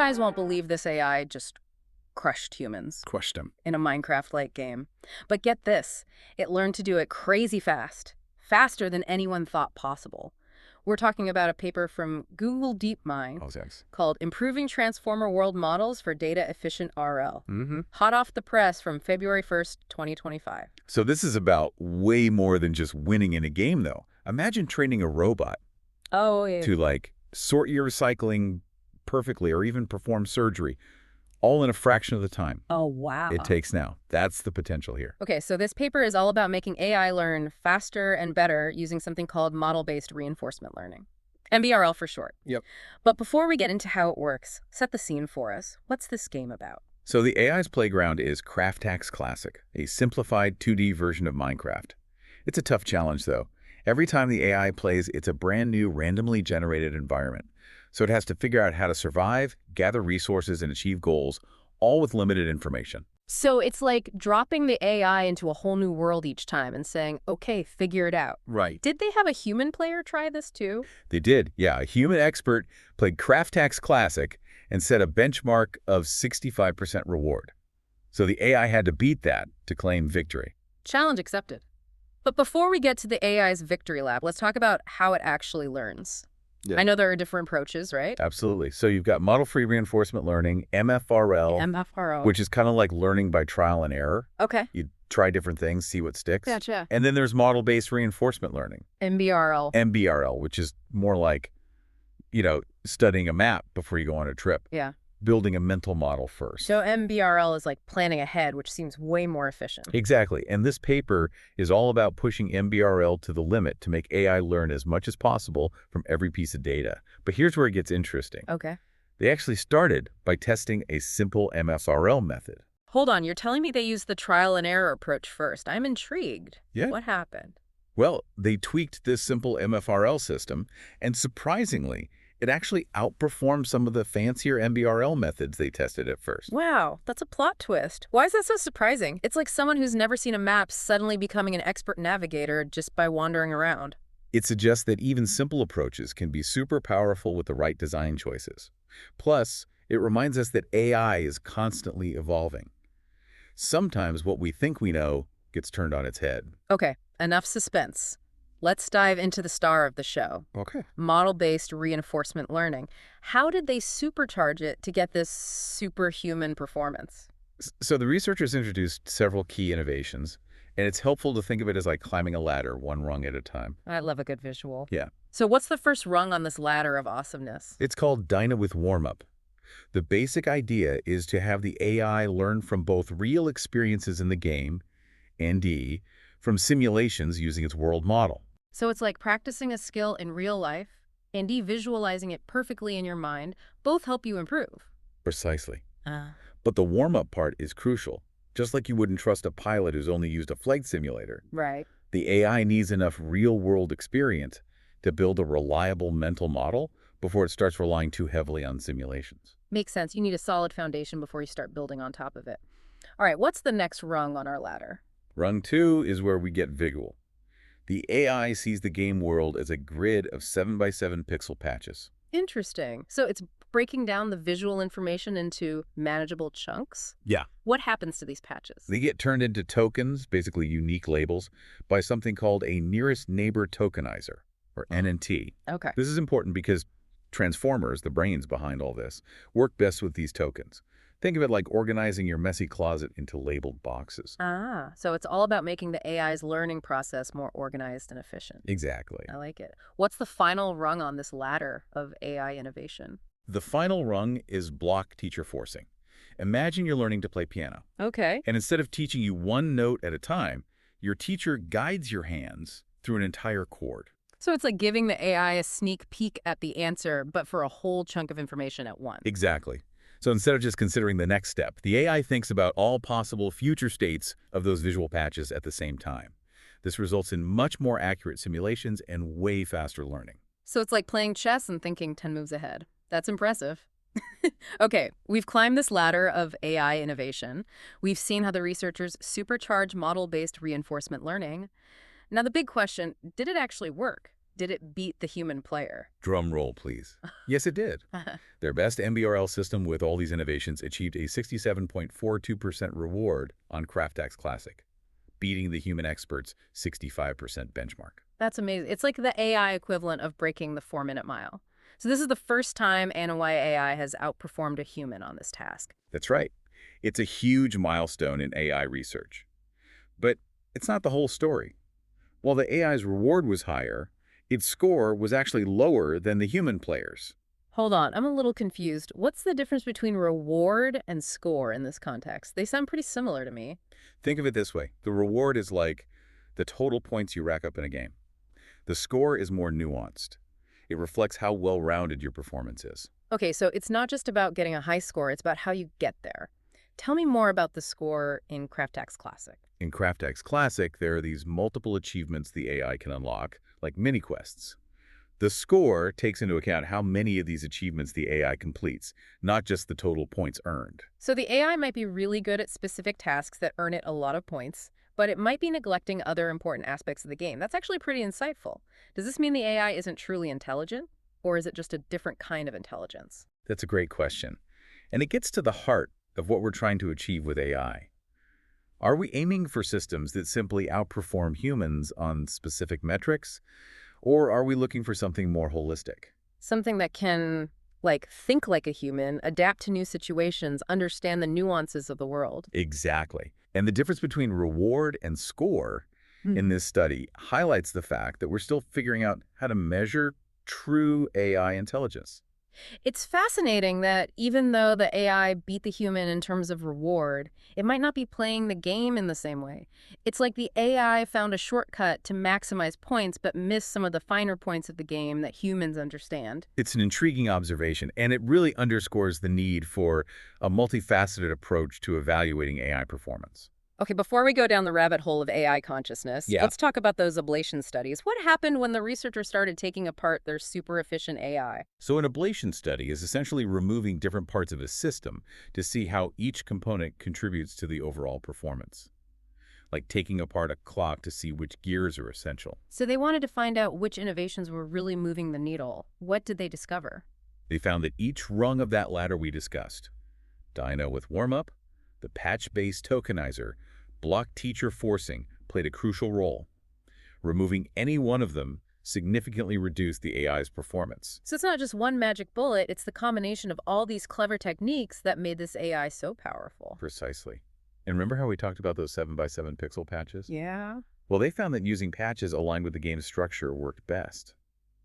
guys won't believe this AI just crushed humans Crushed them. in a Minecraft-like game. But get this, it learned to do it crazy fast, faster than anyone thought possible. We're talking about a paper from Google DeepMind Oh, thanks. called Improving Transformer World Models for Data Efficient RL. Mm-hmm. Hot off the press from February 1st, 2025. So this is about way more than just winning in a game, though. Imagine training a robot Oh, yeah. to, like, sort your recycling perfectly or even perform surgery, all in a fraction of the time Oh, wow. it takes now. That's the potential here. Okay, so this paper is all about making AI learn faster and better using something called model-based reinforcement learning. MBRL for short. Yep. But before we get into how it works, set the scene for us. What's this game about? So the AI's playground is Craftax Classic, a simplified 2D version of Minecraft. It's a tough challenge, though. Every time the AI plays, it's a brand new, randomly generated environment. So it has to figure out how to survive, gather resources, and achieve goals, all with limited information. So it's like dropping the AI into a whole new world each time and saying, okay, figure it out. Right. Did they have a human player try this too? They did, yeah. A human expert played Craftax Classic and set a benchmark of 65% reward. So the AI had to beat that to claim victory. Challenge accepted. But before we get to the AI's victory lap, let's talk about how it actually learns. Yeah. I know there are different approaches, right? Absolutely. So you've got model-free reinforcement learning, MFRL, MFRO. which is kind of like learning by trial and error. Okay. You try different things, see what sticks. Gotcha. And then there's model-based reinforcement learning, MBRL. MBRL, which is more like, studying a map before you go on a trip. Yeah. Building a mental model first. So MBRL is like planning ahead, which seems way more efficient. Exactly. And this paper is all about pushing MBRL to the limit to make AI learn as much as possible from every piece of data. But here's where it gets interesting. Okay. They actually started by testing a simple MFRL method. Hold on, you're telling me they used the trial and error approach first. I'm intrigued. Yeah. What happened? Well, they tweaked this simple MFRL system, and surprisingly, it actually outperformed some of the fancier MBRL methods they tested at first. Wow, that's a plot twist. Why is that so surprising? It's like someone who's never seen a map suddenly becoming an expert navigator just by wandering around. It suggests that even simple approaches can be super powerful with the right design choices. Plus, it reminds us that AI is constantly evolving. Sometimes what we think we know gets turned on its head. Okay, enough suspense. Let's dive into the star of the show. Okay. Model-based reinforcement learning. How did they supercharge it to get this superhuman performance? So the researchers introduced several key innovations, and it's helpful to think of it as like climbing a ladder, one rung at a time. I love a good visual. Yeah. So what's the first rung on this ladder of awesomeness? It's called Dyna with Warmup. The basic idea is to have the AI learn from both real experiences in the game and from simulations using its world model. So it's like practicing a skill in real life and visualizing it perfectly in your mind. Both help you improve. Precisely. But the warm-up part is crucial. Just like you wouldn't trust a pilot who's only used a flight simulator. Right. The AI needs enough real-world experience to build a reliable mental model before it starts relying too heavily on simulations. Makes sense. You need a solid foundation before you start building on top of it. All right, what's the next rung on our ladder? Rung 2 is where we get visual. The AI sees the game world as a grid of 7x7 pixel patches. Interesting. So it's breaking down the visual information into manageable chunks? Yeah. What happens to these patches? They get turned into tokens, basically unique labels, by something called a nearest neighbor tokenizer, or NNT. Okay. This is important because transformers, the brains behind all this, work best with these tokens. Think of it like organizing your messy closet into labeled boxes. So it's all about making the AI's learning process more organized and efficient. Exactly. I like it. What's the final rung on this ladder of AI innovation? The final rung is block teacher forcing. Imagine you're learning to play piano. Okay. And instead of teaching you one note at a time, your teacher guides your hands through an entire chord. So it's like giving the AI a sneak peek at the answer, but for a whole chunk of information at once. Exactly. So instead of just considering the next step, the AI thinks about all possible future states of those visual patches at the same time. This results in much more accurate simulations and way faster learning. So it's like playing chess and thinking 10 moves ahead. That's impressive. Okay, we've climbed this ladder of AI innovation. We've seen how the researchers supercharge model-based reinforcement learning. Now the big question, did it actually work? Did it beat the human player? Drum roll, please. Yes, it did. Their best MBRL system with all these innovations achieved a 67.42% reward on CraftX Classic, beating the human experts' 65% benchmark. That's amazing. It's like the AI equivalent of breaking the 4-minute mile. So this is the first time Anawai AI has outperformed a human on this task. That's right. It's a huge milestone in AI research. But it's not the whole story. While the AI's reward was higher, its score was actually lower than the human players. Hold on, I'm a little confused. What's the difference between reward and score in this context? They sound pretty similar to me. Think of it this way. The reward is like the total points you rack up in a game. The score is more nuanced. It reflects how well-rounded your performance is. Okay, so it's not just about getting a high score, it's about how you get there. Tell me more about the score in CraftX Classic. In CraftX Classic, there are these multiple achievements the AI can unlock, like mini-quests. The score takes into account how many of these achievements the AI completes, not just the total points earned. So the AI might be really good at specific tasks that earn it a lot of points, but it might be neglecting other important aspects of the game. That's actually pretty insightful. Does this mean the AI isn't truly intelligent, or is it just a different kind of intelligence? That's a great question. And it gets to the heart of what we're trying to achieve with AI. Are we aiming for systems that simply outperform humans on specific metrics, or are we looking for something more holistic? Something that can, like, think like a human, adapt to new situations, understand the nuances of the world. Exactly. And the difference between reward and score in this study highlights the fact that we're still figuring out how to measure true AI intelligence. It's fascinating that even though the AI beat the human in terms of reward, it might not be playing the game in the same way. It's like the AI found a shortcut to maximize points but missed some of the finer points of the game that humans understand. It's an intriguing observation, and it really underscores the need for a multifaceted approach to evaluating AI performance. Okay, before we go down the rabbit hole of AI consciousness, Yeah. let's talk about those ablation studies. What happened when the researchers started taking apart their super efficient AI? So an ablation study is essentially removing different parts of a system to see how each component contributes to the overall performance. Like taking apart a clock to see which gears are essential. So they wanted to find out which innovations were really moving the needle. What did they discover? They found that each rung of that ladder we discussed, Dyna with Warmup, the patch-based tokenizer, block teacher forcing, played a crucial role. Removing any one of them significantly reduced the AI's performance. So it's not just one magic bullet, it's the combination of all these clever techniques that made this AI so powerful. Precisely. And remember how we talked about those 7x7 pixel patches? Yeah. Well, they found that using patches aligned with the game's structure worked best.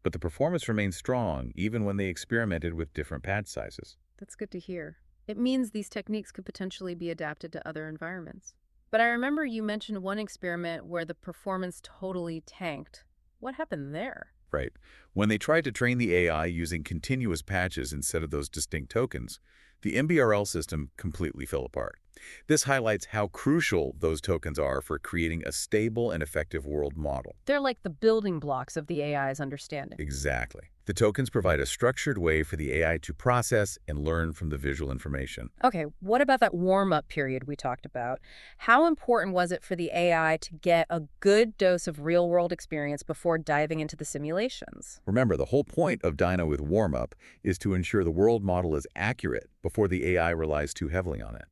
But the performance remained strong even when they experimented with different patch sizes. That's good to hear. It means these techniques could potentially be adapted to other environments. But I remember you mentioned one experiment where the performance totally tanked. What happened there? Right. When they tried to train the AI using continuous patches instead of those distinct tokens, the MBRL system completely fell apart. This highlights how crucial those tokens are for creating a stable and effective world model. They're like the building blocks of the AI's understanding. Exactly. The tokens provide a structured way for the AI to process and learn from the visual information. Okay, what about that warm-up period we talked about? How important was it for the AI to get a good dose of real-world experience before diving into the simulations? Remember, the whole point of Dyna with Warmup is to ensure the world model is accurate before the AI relies too heavily on it.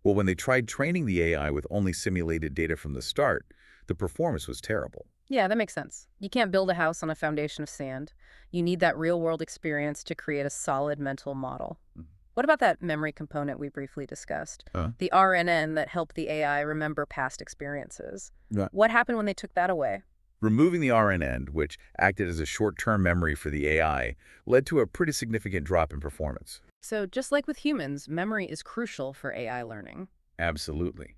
Well, when they tried training the AI with only simulated data from the start, the performance was terrible. Yeah, that makes sense. You can't build a house on a foundation of sand. You need that real-world experience to create a solid mental model. What about that memory component we briefly discussed? The RNN that helped the AI remember past experiences. Right. What happened when they took that away? Removing the RNN, which acted as a short-term memory for the AI, led to a pretty significant drop in performance. So just like with humans, memory is crucial for AI learning. Absolutely.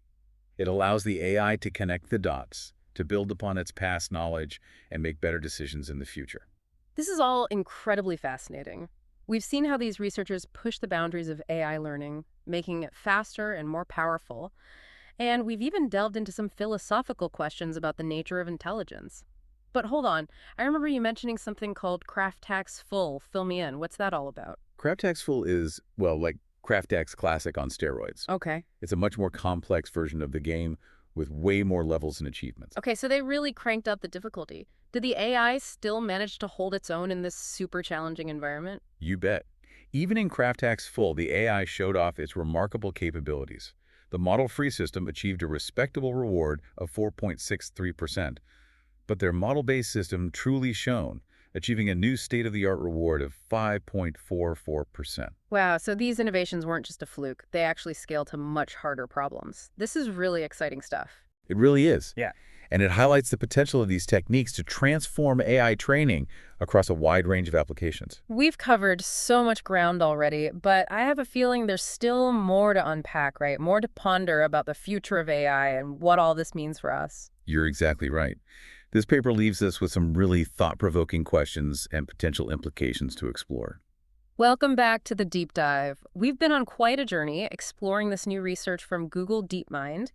It allows the AI to connect the dots, to build upon its past knowledge and make better decisions in the future. This is all incredibly fascinating. We've seen how these researchers push the boundaries of AI learning, making it faster and more powerful. And we've even delved into some philosophical questions about the nature of intelligence. But hold on, I remember you mentioning something called CraftX Full. Fill me in. What's that all about? CraftX Full is, well, like CraftX Classic on steroids. Okay. It's a much more complex version of the game with way more levels and achievements. Okay, so they really cranked up the difficulty. Did the AI still manage to hold its own in this super challenging environment? You bet. Even in CraftHack's Full, the AI showed off its remarkable capabilities. The model-free system achieved a respectable reward of 4.63%, but their model-based system truly shone, achieving a new state-of-the-art reward of 5.44%. Wow, so these innovations weren't just a fluke. They actually scale to much harder problems. This is really exciting stuff. It really is. Yeah. And it highlights the potential of these techniques to transform AI training across a wide range of applications. We've covered so much ground already, but I have a feeling there's still more to unpack, right? More to ponder about the future of AI and what all this means for us. You're exactly right. This paper leaves us with some really thought-provoking questions and potential implications to explore. Welcome back to the Deep Dive. We've been on quite a journey exploring this new research from Google DeepMind.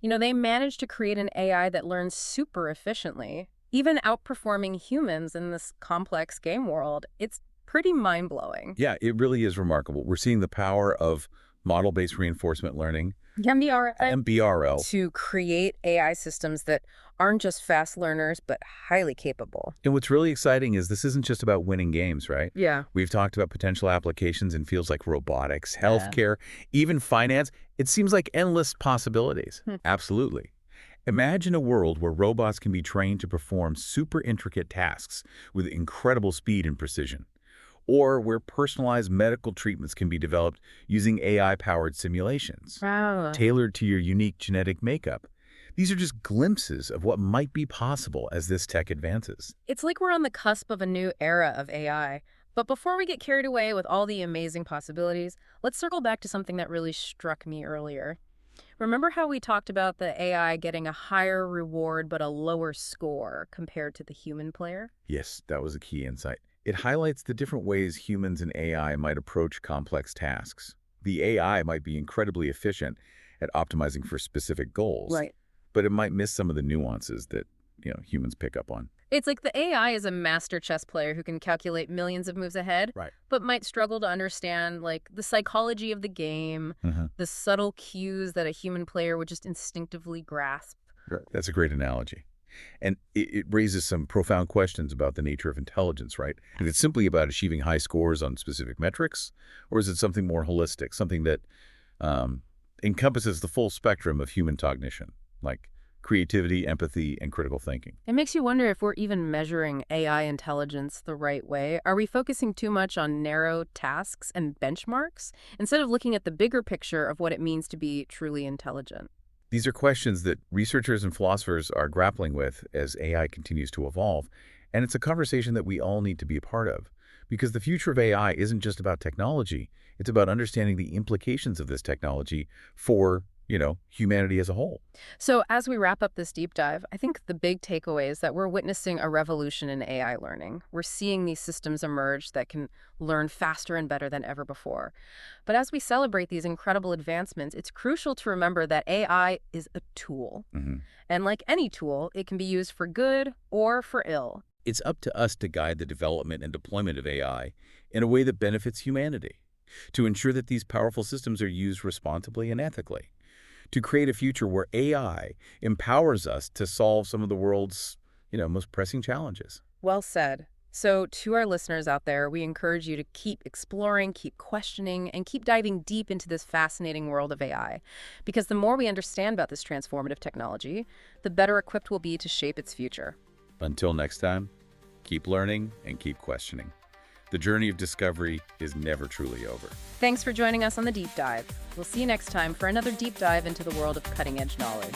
They managed to create an AI that learns super efficiently, even outperforming humans in this complex game world. It's pretty mind-blowing. Yeah, it really is remarkable. We're seeing the power of model-based reinforcement learning, MBRL. MBRL. To create AI systems that aren't just fast learners, but highly capable. And what's really exciting is this isn't just about winning games, right? Yeah. We've talked about potential applications in fields like robotics, healthcare, even finance. It seems like endless possibilities. Absolutely. Imagine a world where robots can be trained to perform super intricate tasks with incredible speed and precision, or where personalized medical treatments can be developed using AI-powered simulations, Wow. tailored to your unique genetic makeup. These are just glimpses of what might be possible as this tech advances. It's like we're on the cusp of a new era of AI. But before we get carried away with all the amazing possibilities, let's circle back to something that really struck me earlier. Remember how we talked about the AI getting a higher reward but a lower score compared to the human player? Yes, that was a key insight. It highlights the different ways humans and AI might approach complex tasks. The AI might be incredibly efficient at optimizing for specific goals, Right. but it might miss some of the nuances that, humans pick up on. It's like the AI is a master chess player who can calculate millions of moves ahead, Right. but might struggle to understand the psychology of the game, the subtle cues that a human player would just instinctively grasp. Right. That's a great analogy. And it raises some profound questions about the nature of intelligence, right? Is it simply about achieving high scores on specific metrics, or is it something more holistic, something that encompasses the full spectrum of human cognition, like creativity, empathy, and critical thinking? It makes you wonder if we're even measuring AI intelligence the right way. Are we focusing too much on narrow tasks and benchmarks instead of looking at the bigger picture of what it means to be truly intelligent? These are questions that researchers and philosophers are grappling with as AI continues to evolve, and it's a conversation that we all need to be a part of. Because the future of AI isn't just about technology, it's about understanding the implications of this technology for, humanity as a whole. So as we wrap up this deep dive, I think the big takeaway is that we're witnessing a revolution in AI learning. We're seeing these systems emerge that can learn faster and better than ever before. But as we celebrate these incredible advancements, it's crucial to remember that AI is a tool. And like any tool, it can be used for good or for ill. It's up to us to guide the development and deployment of AI in a way that benefits humanity, to ensure that these powerful systems are used responsibly and ethically, to create a future where AI empowers us to solve some of the world's, most pressing challenges. Well said. So to our listeners out there, we encourage you to keep exploring, keep questioning, and keep diving deep into this fascinating world of AI. Because the more we understand about this transformative technology, the better equipped we'll be to shape its future. Until next time, keep learning and keep questioning. The journey of discovery is never truly over. Thanks for joining us on the Deep Dive. We'll see you next time for another deep dive into the world of cutting-edge knowledge.